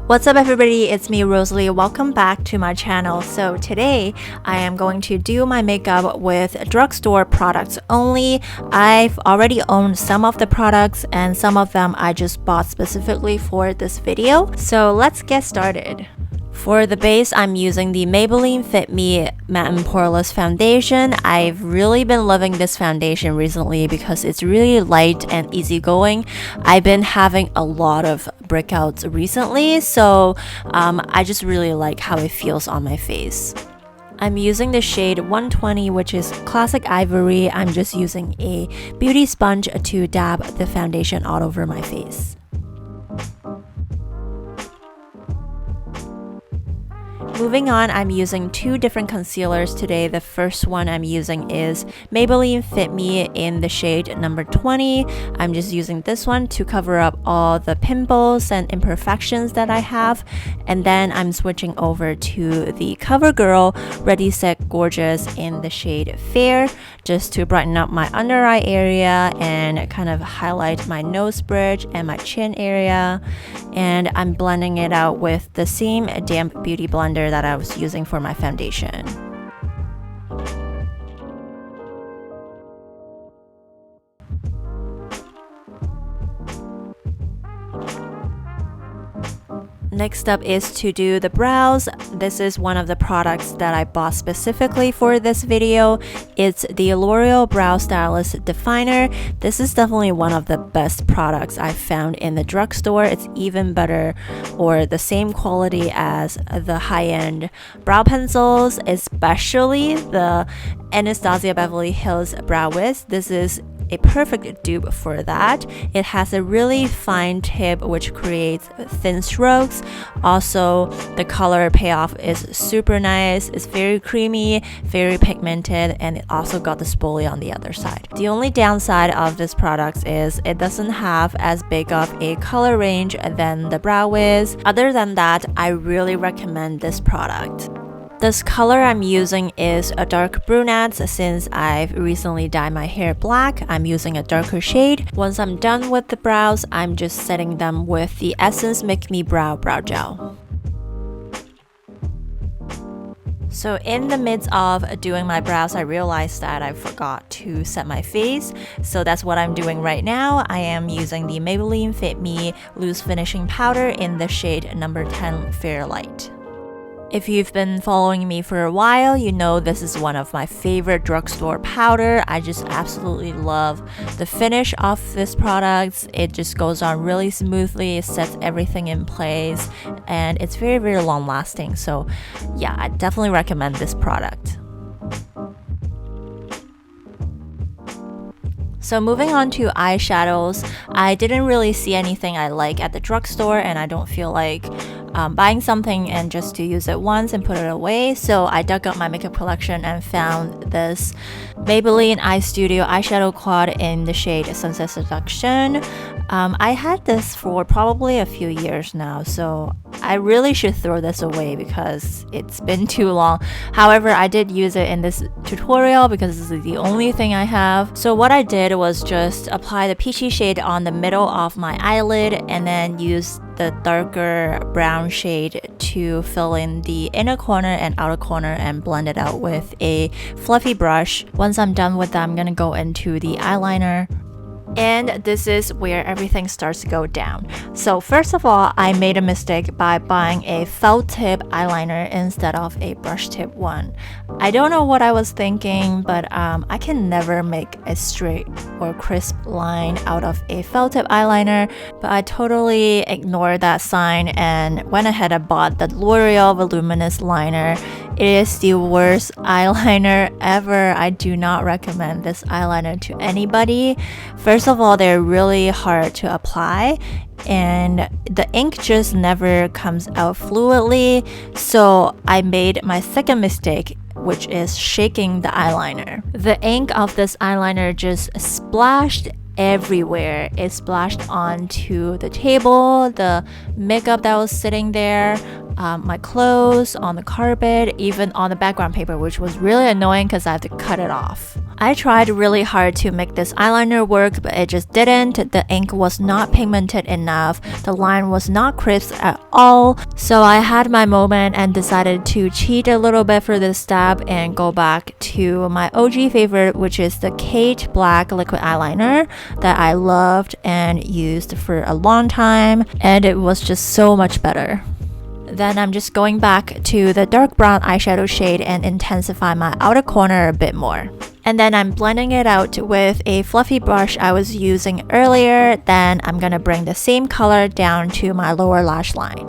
What's up everybody, it's me Rosalie. Welcome back to my channel. So today I am going to do my makeup with drugstore products only. I've already owned some of the products and some of them I just bought specifically for this video. So let's get started. For the base, I'm using the Maybelline Fit Me Matte and Poreless Foundation. I've really been loving this foundation recently because it's really light and easygoing. I've been having a lot of breakouts recently, so I just really like how it feels on my face. I'm using the shade 120, which is Classic Ivory. I'm just using a beauty sponge to dab the foundation all over my face. Moving on, I'm using two different concealers today. The first one I'm using is Maybelline Fit Me in the shade number 20. I'm just using this one to cover up all the pimples and imperfections that I have. And then I'm switching over to the CoverGirl Ready Set Gorgeous in the shade Fair, just to brighten up my under eye area and kind of highlight my nose bridge and my chin area. And I'm blending it out with the same damp beauty blender that I was using for my foundation. Next up is to do the brows. This is one of the products that I bought specifically for this video. It's the L'Oreal Brow Stylist Definer. This is definitely one of the best products I've found in the drugstore. It's even better or the same quality as the high-end brow pencils, especially the Anastasia Beverly Hills Brow Wiz. This is a perfect dupe for that. It has a really fine tip which creates thin strokes. Also, the color payoff is super nice. It's very creamy, very pigmented, and it also got the spoolie on the other side. The only downside of this product is it doesn't have as big of a color range than the Brow Wiz. Other than that, I really recommend this product. This color I'm using is a dark brunette. Since I've recently dyed my hair black, I'm using a darker shade. Once I'm done with the brows, I'm just setting them with the Essence Make Me Brow Gel. So in the midst of doing my brows, I realized that I forgot to set my face. So that's what I'm doing right now. I am using the Maybelline Fit Me Loose Finishing Powder in the shade number 10 Fair Light. If you've been following me for a while, you know this is one of my favorite drugstore powder. I just absolutely love the finish of this product. It just goes on really smoothly, it sets everything in place, and it's very, very long lasting. So yeah, I definitely recommend this product. So moving on to eyeshadows, I didn't really see anything I like at the drugstore, and I don't feel like buying something and just to use it once and put it away. So I dug up my makeup collection and found this Maybelline Eye Studio eyeshadow quad in the shade Sunset Seduction. I had this for probably a few years now, so I really should throw this away because it's been too long. However, I did use it in this tutorial because this is the only thing I have. So what I did was just apply the peachy shade on the middle of my eyelid and then use the darker brown shade to fill in the inner corner and outer corner and blend it out with a fluffy brush. Once I'm done with that, I'm gonna go into the eyeliner. And this is where everything starts to go down. So first of all, I made a mistake by buying a felt tip eyeliner instead of a brush tip one. I don't know what I was thinking, but I can never make a straight or crisp line out of a felt tip eyeliner, but I totally ignored that sign and went ahead and bought the L'Oreal Voluminous Liner. It is the worst eyeliner ever. I do not recommend this eyeliner to anybody. First of all, they're really hard to apply and the ink just never comes out fluidly. So I made my second mistake, which is shaking the eyeliner. The ink of this eyeliner just splashed everywhere. It splashed onto the table, the makeup that was sitting there, my clothes, on the carpet, even on the background paper, which was really annoying because I had to cut it off. I tried really hard to make this eyeliner work, but it just didn't. The ink was not pigmented enough. The line was not crisp at all. So I had my moment and decided to cheat a little bit for this step and go back to my OG favorite, which is the Kate Black liquid eyeliner that I loved and used for a long time, and it was just so much better. Then I'm just going back to the dark brown eyeshadow shade and intensify my outer corner a bit more. And then I'm blending it out with a fluffy brush I was using earlier. Then I'm gonna bring the same color down to my lower lash line.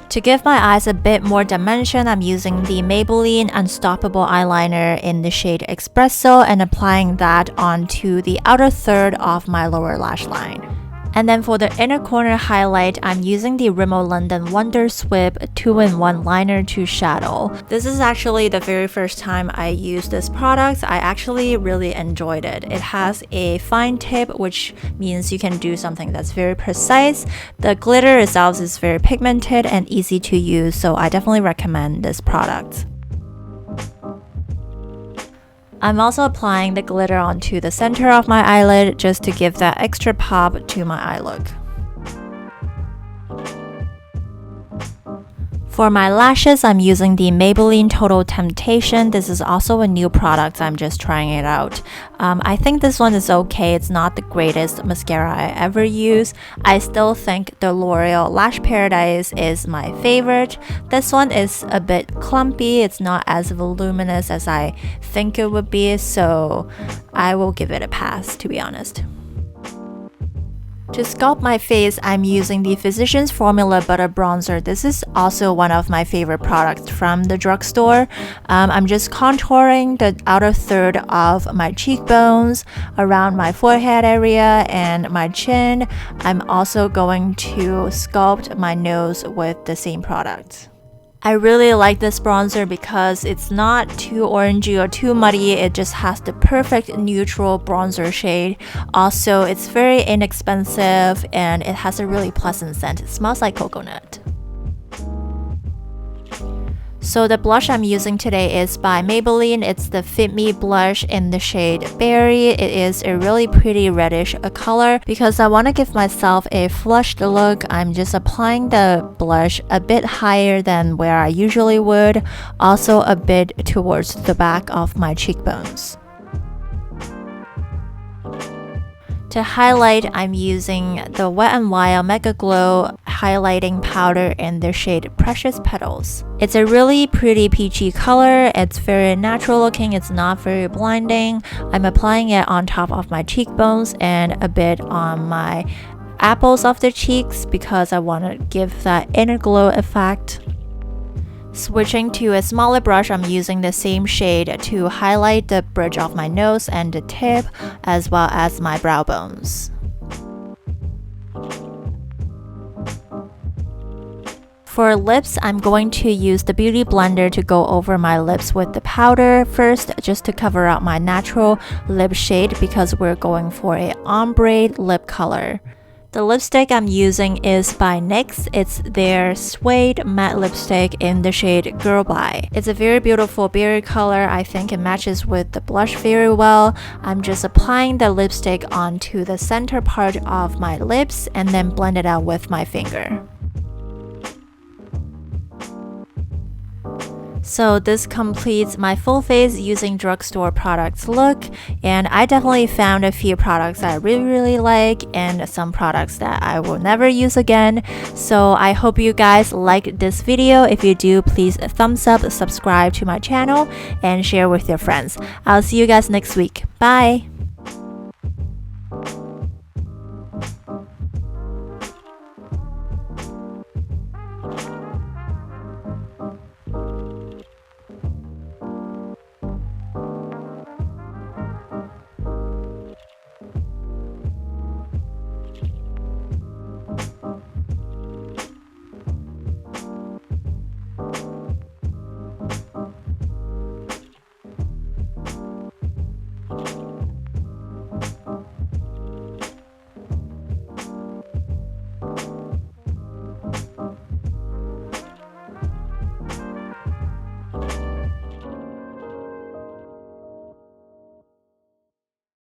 To give my eyes a bit more dimension, I'm using the Maybelline Unstoppable eyeliner in the shade Espresso and applying that onto the outer third of my lower lash line. And then for the inner corner highlight, I'm using the Rimmel London Wonder Swift 2-in-1 liner to shadow. This is actually the very first time I used this product. I actually really enjoyed it. It has a fine tip, which means you can do something that's very precise. The glitter itself is very pigmented and easy to use, so I definitely recommend this product. I'm also applying the glitter onto the center of my eyelid just to give that extra pop to my eye look. For my lashes, I'm using the Maybelline Total Temptation. This is also a new product. I'm just trying it out. I think this one is okay. It's not the greatest mascara I ever use. I still think the L'Oreal Lash Paradise is my favorite. This one is a bit clumpy. It's not as voluminous as I think it would be, so I will give it a pass, to be honest. To sculpt my face, I'm using the Physicians Formula Butter Bronzer. This is also one of my favorite products from the drugstore. I'm just contouring the outer third of my cheekbones, around my forehead area, and my chin. I'm also going to sculpt my nose with the same product. I really like this bronzer because it's not too orangey or too muddy. It just has the perfect neutral bronzer shade. Also, it's very inexpensive and it has a really pleasant scent. It smells like coconut. So the blush I'm using today is by Maybelline. It's the Fit Me blush in the shade Berry. It is a really pretty reddish color. Because I want to give myself a flushed look, I'm just applying the blush a bit higher than where I usually would, also a bit towards the back of my cheekbones. To highlight, I'm using the Wet n Wild Mega Glow highlighting powder in the shade Precious Petals. It's a really pretty peachy color. It's very natural looking. It's not very blinding. I'm applying it on top of my cheekbones and a bit on my apples of the cheeks because I want to give that inner glow effect. Switching to a smaller brush, I'm using the same shade to highlight the bridge of my nose and the tip, as well as my brow bones. For lips, I'm going to use the Beauty Blender to go over my lips with the powder first, just to cover up my natural lip shade because we're going for a ombre lip color. The lipstick I'm using is by NYX. It's their Suede Matte Lipstick in the shade Girl Bye. It's a very beautiful berry color. I think it matches with the blush very well. I'm just applying the lipstick onto the center part of my lips and then blend it out with my finger. So this completes my full face using drugstore products look, and I definitely found a few products that I really like and some products that I will never use again. So I hope you guys liked this video. If you do, please thumbs up, subscribe to my channel, and share with your friends. I'll see you guys next week. Bye!